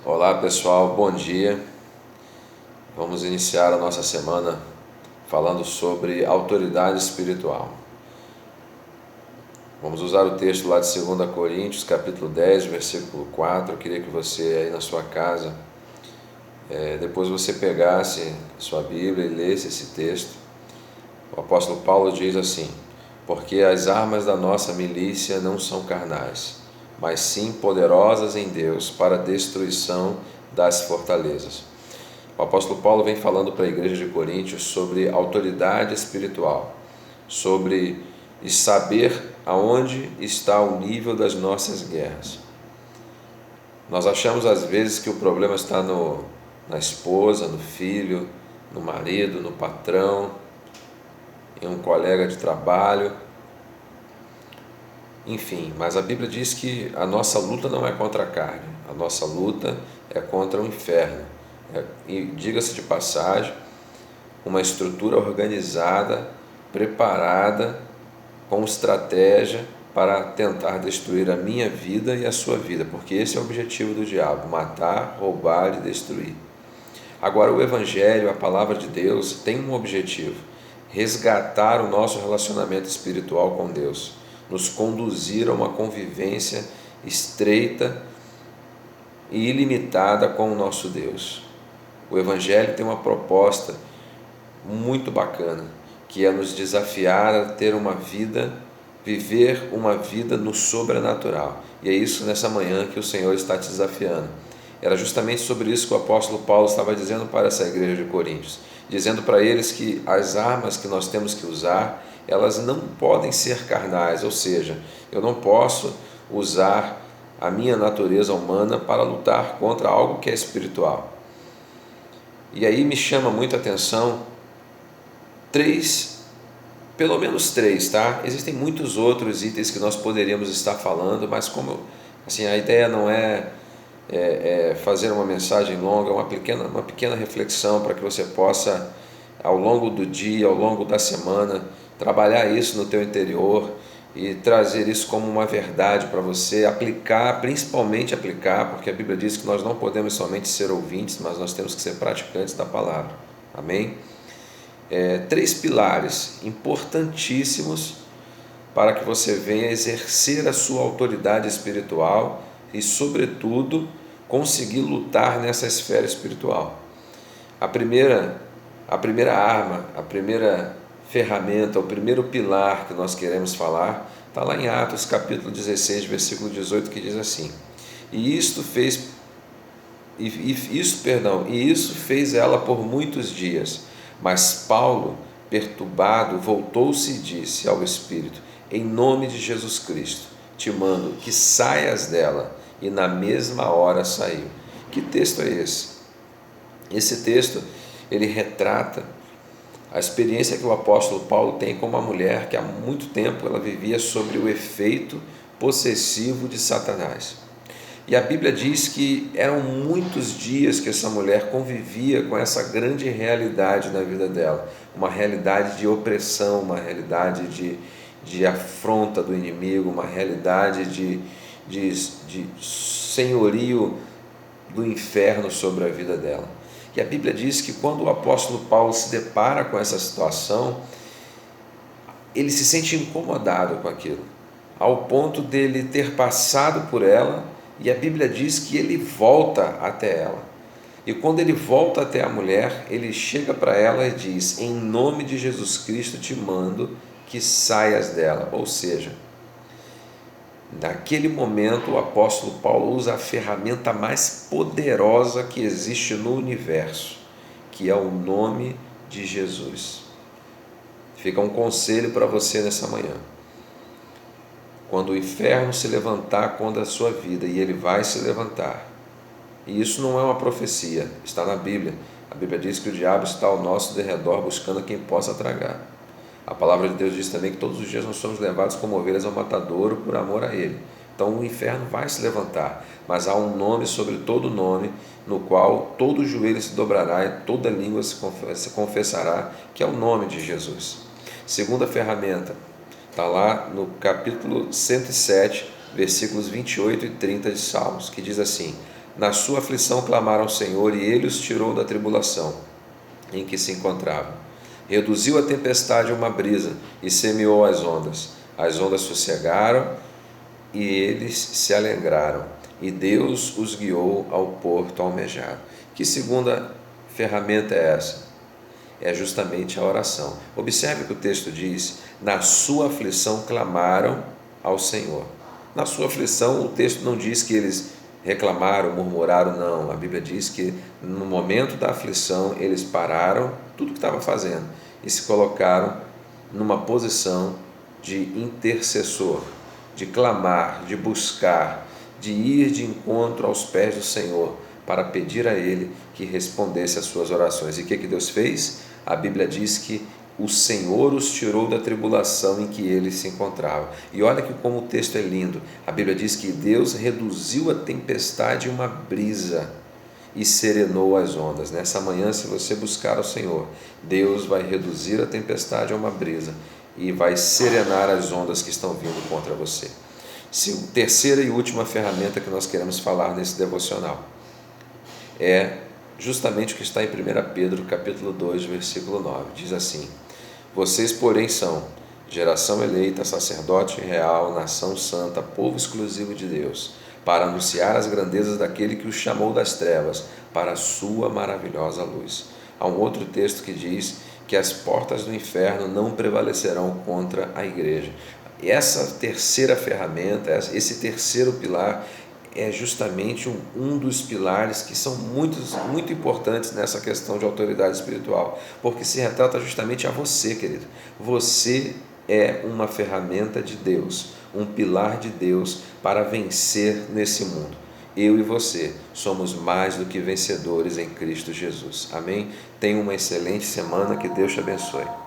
Olá pessoal, bom dia. Vamos iniciar a nossa semana falando sobre autoridade espiritual. Vamos usar o texto lá de 2 Coríntios, capítulo 10, versículo 4. Eu queria que você aí na sua casa, depois você pegasse sua Bíblia e lesse esse texto. O apóstolo Paulo diz assim: porque as armas da nossa milícia não são carnais, mas sim poderosas em Deus para a destruição das fortalezas. O apóstolo Paulo vem falando para a igreja de Coríntios sobre autoridade espiritual, sobre saber aonde está o nível das nossas guerras. Nós achamos às vezes que o problema está na esposa, no filho, no marido, no patrão, em um colega de trabalho, enfim, mas a Bíblia diz que a nossa luta não é contra a carne, a nossa luta é contra o inferno. E diga-se de passagem, uma estrutura organizada, preparada, com estratégia para tentar destruir a minha vida e a sua vida, porque esse é o objetivo do diabo: matar, roubar e destruir. Agora, o Evangelho, a palavra de Deus, tem um objetivo: resgatar o nosso relacionamento espiritual com Deus, nos conduzir a uma convivência estreita e ilimitada com o nosso Deus. O Evangelho tem uma proposta muito bacana, que é nos desafiar a ter uma vida, viver uma vida no sobrenatural. E é isso nessa manhã que o Senhor está te desafiando. Era justamente sobre isso que o apóstolo Paulo estava dizendo para essa igreja de Coríntios, dizendo para eles que as armas que nós temos que usar, elas não podem ser carnais, ou seja, eu não posso usar a minha natureza humana para lutar contra algo que é espiritual. E aí me chama muita atenção pelo menos três, tá? Existem muitos outros itens que nós poderíamos estar falando, mas como assim, a ideia não é fazer uma mensagem longa, uma pequena reflexão para que você possa, ao longo do dia, ao longo da semana, trabalhar isso no teu interior e trazer isso como uma verdade para você, aplicar, principalmente aplicar, porque a Bíblia diz que nós não podemos somente ser ouvintes, mas nós temos que ser praticantes da palavra. Amém? Três pilares importantíssimos para que você venha exercer a sua autoridade espiritual e, sobretudo, conseguir lutar nessa esfera espiritual. A primeira arma, a primeira ferramenta, o primeiro pilar que nós queremos falar, está lá em Atos capítulo 16, versículo 18, que diz assim: isso fez ela por muitos dias, mas Paulo, perturbado, voltou-se e disse ao Espírito: em nome de Jesus Cristo, te mando que saias dela. E na mesma hora saiu. Que texto é esse? Esse texto, ele retrata a experiência que o apóstolo Paulo tem com uma mulher que há muito tempo ela vivia sobre o efeito possessivo de Satanás. E a Bíblia diz que eram muitos dias que essa mulher convivia com essa grande realidade na vida dela, uma realidade de opressão, uma realidade de afronta do inimigo, uma realidade de senhorio do inferno sobre a vida dela. E a Bíblia diz que quando o apóstolo Paulo se depara com essa situação, ele se sente incomodado com aquilo, ao ponto dele ter passado por ela, e a Bíblia diz que ele volta até ela. E quando ele volta até a mulher, ele chega para ela e diz: em nome de Jesus Cristo te mando que saias dela. Ou seja, naquele momento o apóstolo Paulo usa a ferramenta mais poderosa que existe no universo, que é o nome de Jesus. Fica um conselho para você nessa manhã. Quando o inferno se levantar contra a sua vida, e ele vai se levantar, e isso não é uma profecia, está na Bíblia. A Bíblia diz que o diabo está ao nosso derredor buscando a quem possa tragar. A palavra de Deus diz também que todos os dias nós somos levados como ovelhas ao matadouro por amor a Ele. Então o inferno vai se levantar, mas há um nome sobre todo nome, no qual todo joelho se dobrará e toda língua se confessará, que é o nome de Jesus. Segunda ferramenta, está lá no capítulo 107, versículos 28 e 30 de Salmos, que diz assim: Na sua aflição clamaram ao Senhor, e Ele os tirou da tribulação em que se encontravam. Reduziu a tempestade a uma brisa e semeou as ondas. As ondas sossegaram e eles se alegraram, e Deus os guiou ao porto almejado. Que segunda ferramenta é essa? É justamente a oração. Observe que o texto diz: na sua aflição clamaram ao Senhor. Na sua aflição, o texto não diz que eles reclamaram, murmuraram, não. A Bíblia diz que no momento da aflição eles pararam tudo o que estavam fazendo e se colocaram numa posição de intercessor, de clamar, de buscar, de ir de encontro aos pés do Senhor para pedir a Ele que respondesse às suas orações. E o que Deus fez? A Bíblia diz que o Senhor os tirou da tribulação em que eles se encontravam. E olha que como o texto é lindo. A Bíblia diz que Deus reduziu a tempestade em uma brisa e serenou as ondas. Nessa manhã, se você buscar o Senhor, Deus vai reduzir a tempestade a uma brisa e vai serenar as ondas que estão vindo contra você. Terceira e última ferramenta que nós queremos falar nesse devocional é justamente o que está em 1 Pedro capítulo 2, versículo 9. Diz assim: vocês, porém, são geração eleita, sacerdote real, nação santa, povo exclusivo de Deus, para anunciar as grandezas daquele que os chamou das trevas para a sua maravilhosa luz. Há um outro texto que diz que as portas do inferno não prevalecerão contra a igreja. E essa terceira ferramenta, esse terceiro pilar, é justamente um dos pilares que são muito importantes nessa questão de autoridade espiritual, porque se retrata justamente a você, querido. Você é uma ferramenta de Deus, um pilar de Deus para vencer nesse mundo. Eu e você somos mais do que vencedores em Cristo Jesus. Amém? Tenha uma excelente semana, que Deus te abençoe.